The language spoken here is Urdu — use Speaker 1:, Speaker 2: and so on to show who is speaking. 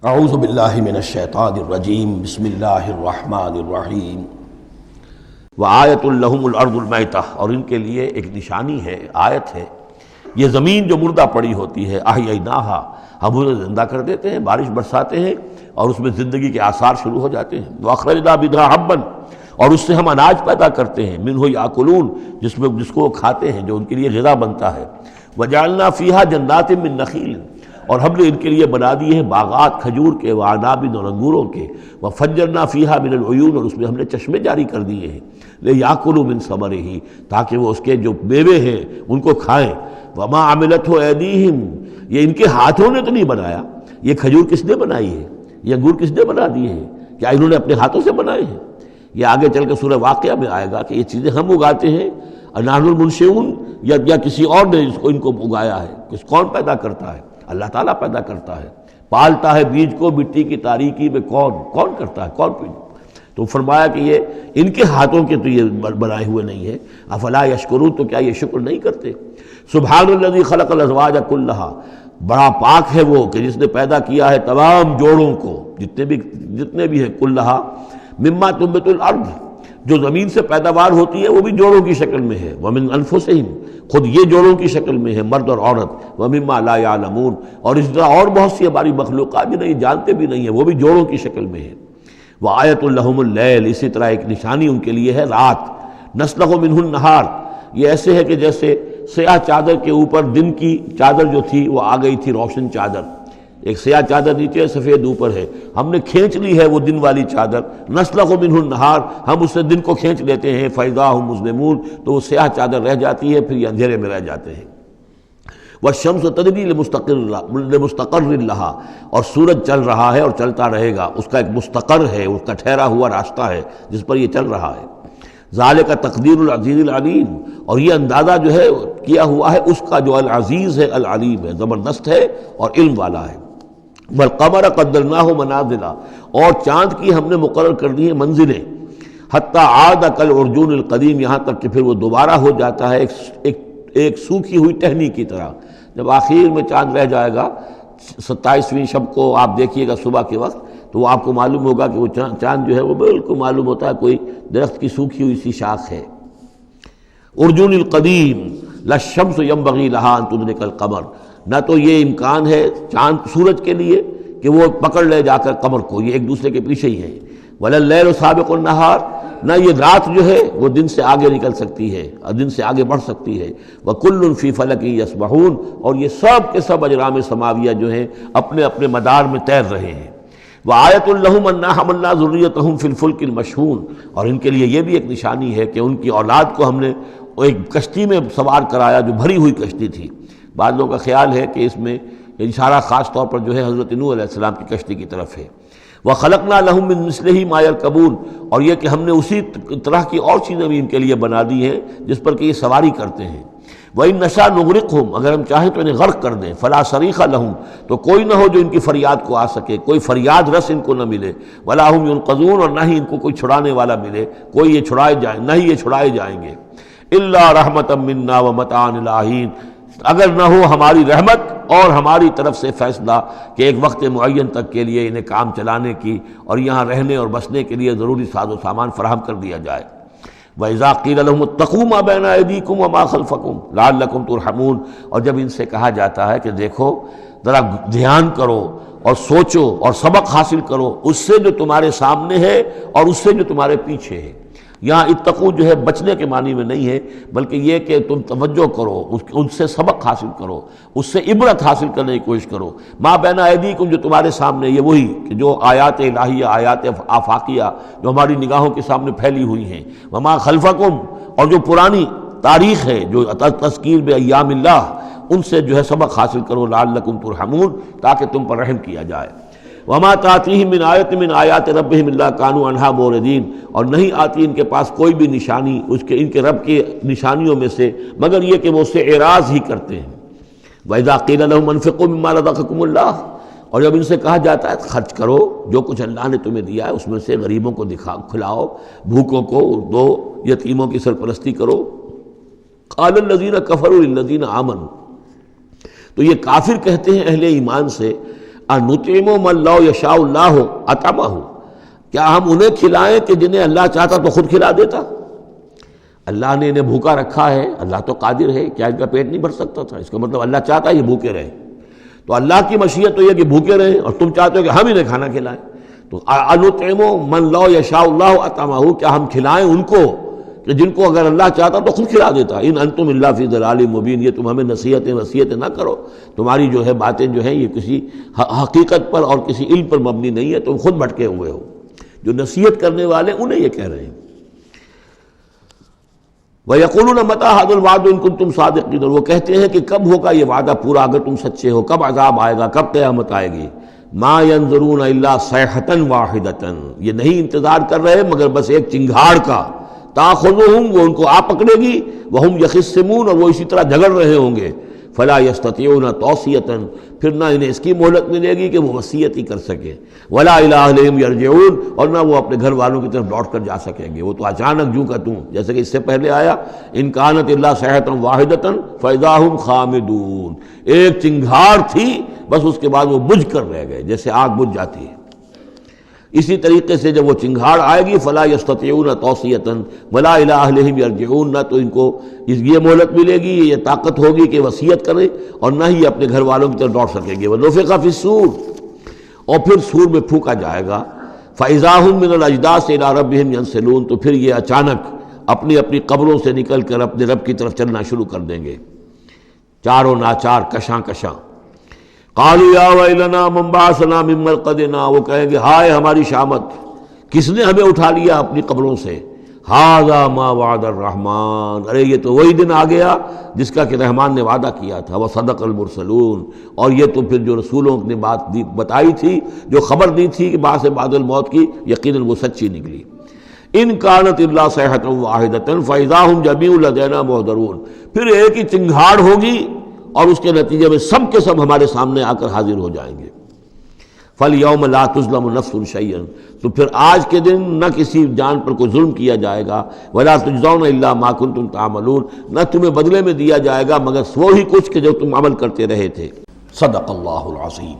Speaker 1: اعوذ باللہ من الشیطان الرجیم بسم اللہ الرحمن الرحیم وآیۃ لہم الارض المیتہ، اور ان کے لیے ایک نشانی ہے، آیت ہے، یہ زمین جو مردہ پڑی ہوتی ہے، احییناہا، ہم اسے زندہ کر دیتے ہیں، بارش برساتے ہیں اور اس میں زندگی کے آثار شروع ہو جاتے ہیں۔ واخرجنا منھا حبا، اور اس سے ہم اناج پیدا کرتے ہیں، منہ یاکلون، جس کو وہ کھاتے ہیں، جو ان کے لیے غذا بنتا ہے۔ وجعلنا فیہا جنات من نخیل، اور ہم نے ان کے لیے بنا دیے ہیں باغات کھجور کے، وعناب، اور انگوروں کے، وفجرنا فیہا من العیون، اور اس میں ہم نے چشمے جاری کر دیے ہیں، لیاکلوا من ثمرہ، تاکہ وہ اس کے جو میوے ہیں ان کو کھائیں۔ وما عملتہ ایدیہم، یہ ان کے ہاتھوں نے تو نہیں بنایا، یہ کھجور کس نے بنائی ہے، یہ انگور کس نے بنا دیے ہیں، کیا انہوں نے اپنے ہاتھوں سے بنائے ہیں؟ یہ آگے چل کے سورہ واقعہ میں آئے گا کہ یہ چیزیں ہم اگاتے ہیں، نحن المنشئون، یا کسی اور نے ان کو اگایا ہے، کون پیدا کرتا ہے؟ اللہ تعالیٰ پیدا کرتا ہے، پالتا ہے بیج کو مٹی کی تاریکی میں، کون کرتا ہے، کون پیدا؟ تو فرمایا کہ یہ ان کے ہاتھوں کے تو یہ بنائے ہوئے نہیں ہے۔ افلا یشکرون، تو کیا یہ شکر نہیں کرتے؟ سبحان الذی خلق الازواج کلھا، بڑا پاک ہے وہ کہ جس نے پیدا کیا ہے تمام جوڑوں کو، جتنے بھی ہیں، کلھا مما تنبت الارض، جو زمین سے پیداوار ہوتی ہے وہ بھی جوڑوں کی شکل میں ہے، ومن انفسہم، خود یہ جوڑوں کی شکل میں ہے، مرد اور عورت، ومما لا یعلمون، اور اس طرح اور بہت سی ہماری مخلوقات بھی نہیں جانتے بھی نہیں ہیں، وہ بھی جوڑوں کی شکل میں ہے۔ وآیۃ لہم اللیل، اسی طرح ایک نشانی ان کے لیے ہے رات، نسلخ منہ النہار، یہ ایسے ہے کہ جیسے سیاہ چادر کے اوپر دن کی چادر جو تھی وہ آ گئی تھی روشن چادر، ایک سیاہ چادر نیچے ہے، سفید اوپر ہے، ہم نے کھینچ لی ہے وہ دن والی چادر، نسلخ منہ النہار، ہم اس سے دن کو کھینچ لیتے ہیں، فاذا ہم مظلمون، تو وہ سیاہ چادر رہ جاتی ہے، پھر یہ اندھیرے میں رہ جاتے ہیں۔ والشمس تجری لمستقر لہا، اور سورج چل رہا ہے اور چلتا رہے گا، اس کا ایک مستقر ہے، اس کا ٹھہرا ہوا راستہ ہے جس پر یہ چل رہا ہے۔ ذالک تقدیر العزیز العلیم، اور یہ اندازہ جو ہے کیا ہوا ہے اس کا جو العزیز ہے، العلیم ہے، زبردست ہے اور علم والا ہے۔ والقمر قدرناہ منازل، اور چاند کی ہم نے مقرر کر دی ہیں منزلیں، حتی عاد کالعرجون القدیم، یہاں تک کہ پھر وہ دوبارہ ہو جاتا ہے ایک سوکھی ہوئی ٹہنی کی طرح۔ جب آخر میں چاند رہ جائے گا 27ویں شب کو آپ دیکھیے گا صبح کے وقت، تو وہ آپ کو معلوم ہوگا کہ وہ چاند جو ہے وہ بالکل معلوم ہوتا ہے کوئی درخت کی سوکھی ہوئی سی شاخ ہے۔ ارجون القدیم لا الشمس ينبغي لها ان تدرك القمر، نہ تو یہ امکان ہے چاند سورج کے لیے کہ وہ پکڑ لے جا کر قمر کو، یہ ایک دوسرے کے پیچھے ہی ہے۔ ولا الليل سابق النهار، نہ یہ رات جو ہے وہ دن سے آگے نکل سکتی ہے اور دن سے آگے بڑھ سکتی ہے۔ وَكُلٌّ فِي فَلَكٍ يَسْبَحُونَ، اور یہ سب کے سب اجرام سماویہ جو ہیں اپنے اپنے مدار میں تیر رہے ہیں۔ وَآیَةٌ لَهُمْ أَنَّا حَمَلْنَا ذُرِّيَّتَهُمْ فِي الْفُلْكِ الْمَشْحُونِ، اور ان کے لیے یہ بھی ایک نشانی ہے کہ ان کی اولاد کو ہم نے ایک کشتی میں سوار کرایا جو بھری ہوئی کشتی تھی۔ بعض لوگوں کا خیال ہے کہ اس میں اشارہ خاص طور پر جو ہے حضرت نوح علیہ السلام کی کشتی کی طرف ہے۔ وَخَلَقْنَا لَهُم مِّن مِّثْلِهِ مَا يَرْكَبُونَ، اور یہ کہ ہم نے اسی طرح کی اور چیزیں بھی ان کے لیے بنا دی ہیں جس پر کہ یہ سواری کرتے ہیں۔ وَإِن نَّشَأْ نُغْرِقْهُمْ، اگر ہم چاہیں تو انہیں غرق کر دیں، فَلَا صَرِيخَ لَهُمْ، تو کوئی نہ ہو جو ان کی فریاد کو آ سکے، کوئی فریاد رس ان کو نہ ملے، وَلَا هُمْ يُنقَذُونَ، اور نہ ہی ان کو کوئی چھڑانے والا ملے، کوئی یہ چھڑائے جائیں، نہ ہی یہ چھڑائے جائیں گے۔ إِلَّا رَحْمَةً مِّنَّا وَمَتَاعًا إِلَىٰ حِينٍ، اگر نہ ہو ہماری رحمت اور ہماری طرف سے فیصلہ کہ ایک وقت معین تک کے لیے انہیں کام چلانے کی اور یہاں رہنے اور بسنے کے لیے ضروری ساز و سامان فراہم کر دیا جائے۔ وَإِذَا قِيلَ لَهُمُ اتَّقُوا مَا بَيْنَ أَيْدِيكُمْ وَمَا خَلْفَكُمْ لَعَلَّكُمْ تُرْحَمُونَ، اور جب ان سے کہا جاتا ہے کہ دیکھو ذرا دھیان کرو اور سوچو اور سبق حاصل کرو اس سے جو تمہارے سامنے ہے اور اس سے جو تمہارے پیچھے ہے۔ یہاں اتقو جو ہے بچنے کے معنی میں نہیں ہے، بلکہ یہ کہ تم توجہ کرو، ان سے سبق حاصل کرو، اس سے عبرت حاصل کرنے کی کوشش کرو۔ ما بین ایدیکم، جو تمہارے سامنے، یہ وہی کہ جو آیات الہیہ، آیات آفاقیہ جو ہماری نگاہوں کے سامنے پھیلی ہوئی ہیں، وما خلفکم، اور جو پرانی تاریخ ہے جو تذکیر بایام اللہ، ان سے جو ہے سبق حاصل کرو، لعلکم ترحمون، تاکہ تم پر رحم کیا جائے۔ وما تاتیہم من آیۃ من آیات ربہم الا کانوا عنہا معرضین، اور نہیں آتی ان کے پاس کوئی بھی نشانی ان کے رب کی نشانیوں میں سے مگر یہ کہ وہ اس سے اعراض ہی کرتے ہیں۔ وَإِذَا قِيلَ لَهُمْ أَنفِقُوا مِمَّا رَزَقَكُمُ اللَّهُ، اور جب ان سے کہا جاتا ہے خرچ کرو جو کچھ اللہ نے تمہیں دیا ہے اس میں سے، غریبوں کو کھلاؤ، بھوکوں کو دو، یتیموں کی سرپرستی کرو۔ قَالَ الَّذِينَ كَفَرُوا لِلَّذِينَ آمَنُوا، تو یہ کافر کہتے ہیں اہل ایمان سے، انطعم من لو یشاء اللہ اطعمہ، کیا ہم انہیں کھلائیں کہ جنہیں اللہ چاہتا تو خود کھلا دیتا؟ اللہ نے انہیں بھوکا رکھا ہے، اللہ تو قادر ہے، کیا ان کا پیٹ نہیں بھر سکتا تھا؟ اس کا مطلب اللہ چاہتا ہے یہ بھوکے رہیں، تو اللہ کی مشیت تو یہ کہ بھوکے رہیں، اور تم چاہتے ہو کہ ہم انہیں کھانا کھلائیں۔ تو انطعم من لو یشاء اللہ اطعمہ، کیا ہم کھلائیں ان کو کہ جن کو اگر اللہ چاہتا تو خود کھلا دیتا؟ ان انتم الا فی ضلال مبین، یہ تم ہمیں نصیحتیں نہ کرو، تمہاری جو ہے باتیں جو ہیں یہ کسی حقیقت پر اور کسی علم پر مبنی نہیں ہے، تم خود بھٹکے ہوئے ہو۔ جو نصیحت کرنے والے انہیں یہ کہہ رہے ہیں۔ وَيَقُولُونَ مَتَىٰ هَٰذَا الْوَعْدُ إِن كُنتُمْ صَادِقِينَ، اور وہ کہتے ہیں کہ کب ہوگا یہ وعدہ پورا اگر تم سچے ہو، کب عذاب آئے گا، کب قیامت آئے گی۔ مَا يَنظُرُونَ إِلَّا صَيْحَةً وَاحِدَةً، یہ نہیں انتظار کر رہے مگر بس ایک چنگھاڑ کا، تَأْخُذُهُمْ، وہ ان کو آ پکڑے گی، وَهُمْ يَخِصِّمُونَ، اور وہ اسی طرح جھگڑ رہے ہوں گے، فَلَا يَسْتَطِيعُونَ تَوْصِيَةً، پھر نہ انہیں اس کی مہلت ملے گی کہ وہ وصیت ہی کر سکے، وَلَا إِلَىٰ أَهْلِهِمْ يَرْجِعُونَ، اور نہ وہ اپنے گھر والوں کی طرف لوٹ کر جا سکیں گے، وہ تو اچانک جوں کا توں، جیسے کہ اس سے پہلے آیا إِن كَانَتْ إِلَّا صَيْحَةً وَاحِدَةً فَإِذَا هُمْ خَامِدُونَ، ایک چنگھاڑ تھی بس، اس کے بعد وہ بجھ کر رہ گئے جیسے آگ بجھ جاتی ہے۔ اسی طریقے سے جب وہ چنگھاڑ آئے گی فلا یستطیعون توصیۃ ولا الی اہلہم یرجعون، نہ تو ان کو یہ مہلت ملے گی، یہ طاقت ہوگی کہ وصیت کریں، اور نہ ہی اپنے گھر والوں کی طرف لوٹ سکیں گے۔ ونفخ فی الصور، اور پھر سور میں پھونکا جائے گا، فاذا ہم من الاجداث الی ربہم ینسلون، تو پھر یہ اچانک اپنی اپنی قبروں سے نکل کر اپنے رب کی طرف چلنا شروع کر دیں گے، چاروں ناچار کشاں کشاں۔ قالوا یا ویلنا من بعثنا من مرقدنا، وہ کہیں گے ہائے ہماری شامت، کس نے ہمیں اٹھا لیا اپنی قبروں سے۔ ھذا ما وعد الرحمن، ارے یہ تو وہی دن آ گیا جس کا کہ رحمان نے وعدہ کیا تھا۔ وصدق المرسلون، اور یہ تو پھر جو رسولوں نے بات بتائی تھی، جو خبر دی تھی کہ بعث بعد الموت کی، یقیناً وہ سچی نکلی۔ ان کانت الا صیحۃ واحدۃ فاذا هم جميع لدینا محضرون، پھر ایک ہی چنگھاڑ ہوگی اور اس کے نتیجے میں سب کے سب ہمارے سامنے آ کر حاضر ہو جائیں گے۔ فَالْيَوْمَ لَا تُظْلَمُ نَفْسٌ شَيْئًا، تو پھر آج کے دن نہ کسی جان پر کوئی ظلم کیا جائے گا۔ وَلَا تُجْزَوْنَ إِلَّا مَا كُنتُمْ تَعْمَلُونَ، نہ تمہیں بدلے میں دیا جائے گا مگر وہی کچھ کہ جو تم عمل کرتے رہے تھے۔ صدق اللہ العظیم۔